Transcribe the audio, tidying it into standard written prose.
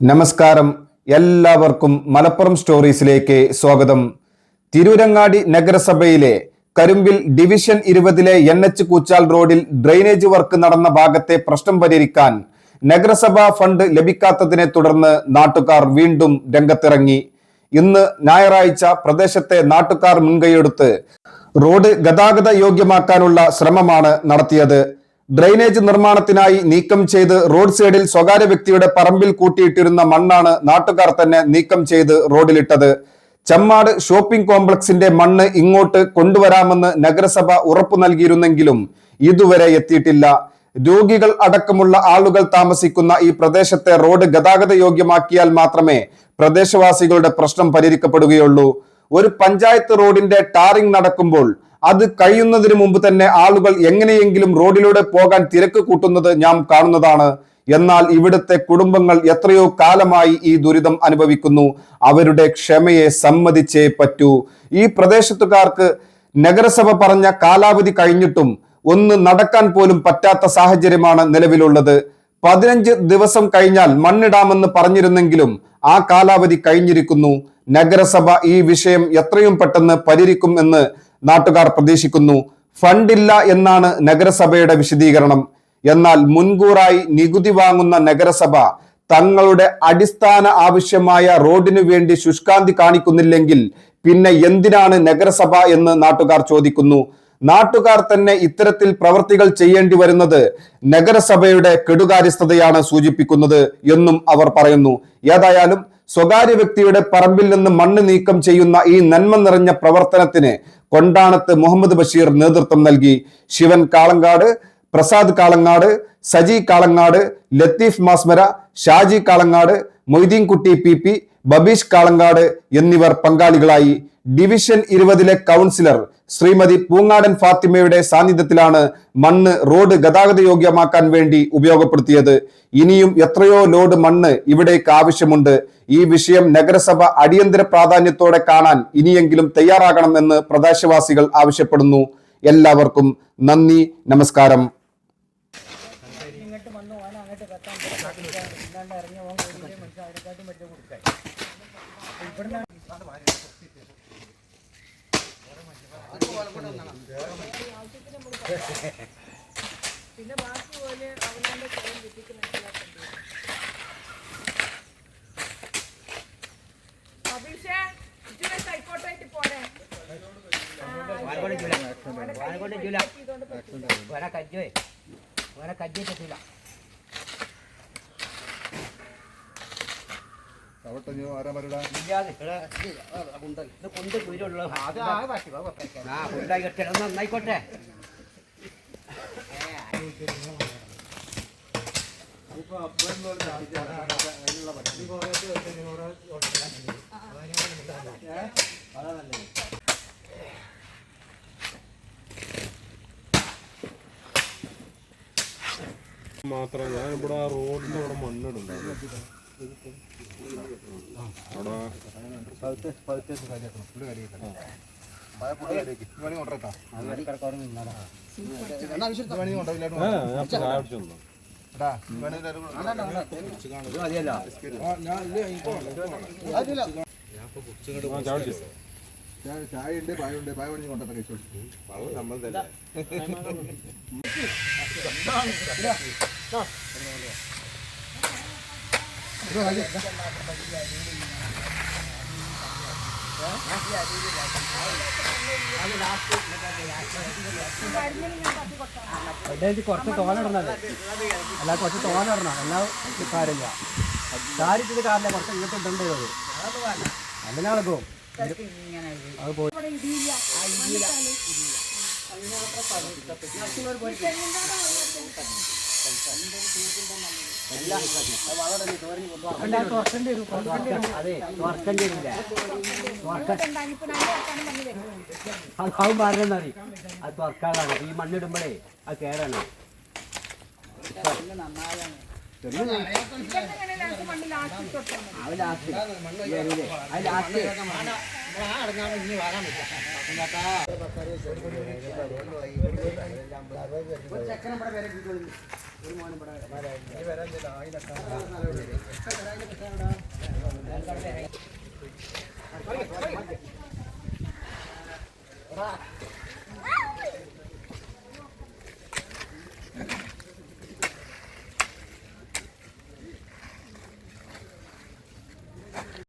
നമസ്കാരം, എല്ലാവർക്കും മലപ്പുറം സ്റ്റോറീസിലേക്ക് സ്വാഗതം. തിരൂരങ്ങാടി നഗരസഭയിലെ കരുമ്പിൽ ഡിവിഷൻ 20-ലെ NH കൂച്ചാൽ റോഡിൽ ഡ്രെയിനേജ് വർക്ക് നടന്ന ഭാഗത്തെ പ്രശ്നം പരിഹരിക്കാൻ നഗരസഭാ ഫണ്ട് ലഭിക്കാത്തതിനെ തുടർന്ന് നാട്ടുകാർ വീണ്ടും രംഗത്തിറങ്ങി. ഇന്ന് ഞായറാഴ്ച പ്രദേശത്തെ നാട്ടുകാർ മുൻകൈയെടുത്ത് റോഡ് ഗതാഗത യോഗ്യമാക്കാനുള്ള ശ്രമമാണ് നടത്തിയത്. ഡ്രെയിനേജ് നിർമ്മാണത്തിനായി നീക്കം ചെയ്ത് റോഡ് സൈഡിൽ സ്വകാര്യ വ്യക്തിയുടെ പറമ്പിൽ കൂട്ടിയിട്ടിരുന്ന മണ്ണാണ് നാട്ടുകാർ തന്നെ നീക്കം ചെയ്ത് റോഡിലിട്ടത്. ചമ്മാട് ഷോപ്പിംഗ് കോംപ്ലക്സിന്റെ മണ്ണ് ഇങ്ങോട്ട് കൊണ്ടുവരാമെന്ന് നഗരസഭ ഉറപ്പു നൽകിയിരുന്നെങ്കിലും ഇതുവരെ എത്തിയിട്ടില്ല. രോഗികൾ അടക്കമുള്ള ആളുകൾ താമസിക്കുന്ന ഈ പ്രദേശത്തെ റോഡ് ഗതാഗത യോഗ്യമാക്കിയാൽ മാത്രമേ പ്രദേശവാസികളുടെ പ്രശ്നം പരിഹരിക്കപ്പെടുകയുള്ളൂ. ഒരു പഞ്ചായത്ത് റോഡിന്റെ ടാറിംഗ് നടക്കുമ്പോൾ അത് കഴിയുന്നതിന് മുമ്പ് തന്നെ ആളുകൾ എങ്ങനെയെങ്കിലും റോഡിലൂടെ പോകാൻ തിരക്ക് കൂട്ടുന്നത് നാം കാണുന്നതാണ്. എന്നാൽ ഇവിടുത്തെ കുടുംബങ്ങൾ എത്രയോ കാലമായി ഈ ദുരിതം അനുഭവിക്കുന്നു. അവരുടെ ക്ഷമയെ സമ്മതിച്ചേ പറ്റൂ. ഈ പ്രദേശത്തുകാർക്ക് നഗരസഭ പറഞ്ഞ കാലാവധി കഴിഞ്ഞിട്ടും ഒന്ന് നടക്കാൻ പോലും പറ്റാത്ത സാഹചര്യമാണ് നിലവിലുള്ളത്. 15 ദിവസം കഴിഞ്ഞാൽ മണ്ണിടാമെന്ന് പറഞ്ഞിരുന്നെങ്കിലും ആ കാലാവധി കഴിഞ്ഞിരിക്കുന്നു. നഗരസഭ ഈ വിഷയം എത്രയും പെട്ടെന്ന് പരിഹരിക്കും എന്ന് നാട്ടുകാർ പ്രതീക്ഷിക്കുന്നു. ഫണ്ടില്ല എന്നാണ് നഗരസഭയുടെ വിശദീകരണം. എന്നാൽ മുൻകൂറായി നികുതി വാങ്ങുന്ന നഗരസഭ തങ്ങളുടെ അടിസ്ഥാന ആവശ്യമായ റോഡിനു വേണ്ടി ശുഷ്കാന്തി കാണിക്കുന്നില്ലെങ്കിൽ പിന്നെ എന്തിനാണ് നഗരസഭ എന്ന് നാട്ടുകാർ ചോദിക്കുന്നു. നാട്ടുകാർ തന്നെ ഇത്തരത്തിൽ പ്രവർത്തികൾ ചെയ്യേണ്ടി വരുന്നത് നഗരസഭയുടെ കെടുകാര്യസ്ഥതയാണ് സൂചിപ്പിക്കുന്നത് എന്നും അവർ പറയുന്നു. ഏതായാലും സ്വകാര്യ വ്യക്തിയുടെ പറമ്പിൽ നിന്ന് മണ്ണ് നീക്കം ചെയ്യുന്ന ഈ നന്മ നിറഞ്ഞ പ്രവർത്തനത്തിന് കൊണ്ടാണത്ത് മുഹമ്മദ് ബഷീർ നേതൃത്വം നൽകി. ശിവൻ കാളങ്ങാട്, പ്രസാദ് കാളങ്ങാട്, സജി കാളങ്ങാട്, ലത്തീഫ് മാസ്മര, ഷാജി കാളങ്ങാട്, മൊയ്തീൻകുട്ടി PP, ബബീഷ് കാളങ്ങാട് എന്നിവർ പങ്കാളികളായി. ഡിവിഷൻ 20-ലെ കൗൺസിലർ ശ്രീമതി പൂങ്ങാടൻ ഫാത്തിമയുടെ സാന്നിധ്യത്തിലാണ് മണ്ണ് റോഡ് ഗതാഗത യോഗ്യമാക്കാൻ വേണ്ടി ഉപയോഗപ്പെടുത്തിയത്. ഇനിയും എത്രയോ ലോഡ് മണ്ണ് ഇവിടേക്ക് ആവശ്യമുണ്ട്. ഈ വിഷയം നഗരസഭ അടിയന്തര പ്രാധാന്യത്തോടെ കാണാൻ ഇനിയെങ്കിലും തയ്യാറാകണമെന്ന് പ്രദേശവാസികൾ ആവശ്യപ്പെടുന്നു. എല്ലാവർക്കും നന്ദി, നമസ്കാരം. പിന്നെ ബാക്കി പോലെ അവനാന്റെ സ്വയം കിട്ടിക്കുന്നുണ്ട്. അഭിഷേ ഹൈക്കോട്ടായിട്ട് പോരെ നന്നായിക്കോട്ടെ. മാത്രം ഞാൻ ഇവിടെ ആ റോഡിന്റെ അവിടെ മണ്ണിടുണ്ടായിരുന്നു. ചായ ഉണ്ട്, പായ ഉണ്ട്, പായ പണി കൊണ്ടത്തെ കഴിച്ചു നമ്മൾ തന്നെ. കുറച്ച് തോന്നിടണല്ലേ, അല്ല കുറച്ച് തോന്നിടണം, എല്ലാ കാര്യമില്ല. ചാരിട്ടത് കാറില്ല, കുറച്ച് ഇങ്ങോട്ട് ഇടേണ്ടത് അങ്ങനെ നടക്കും. അത് പോയി അത് പറഞ്ഞാ അത് തുറക്കാതാണ്. ഈ മണ്ണിടുമ്പോഴേ അത് കേടാണ്. അത് ലാസ്റ്റ് ഒരു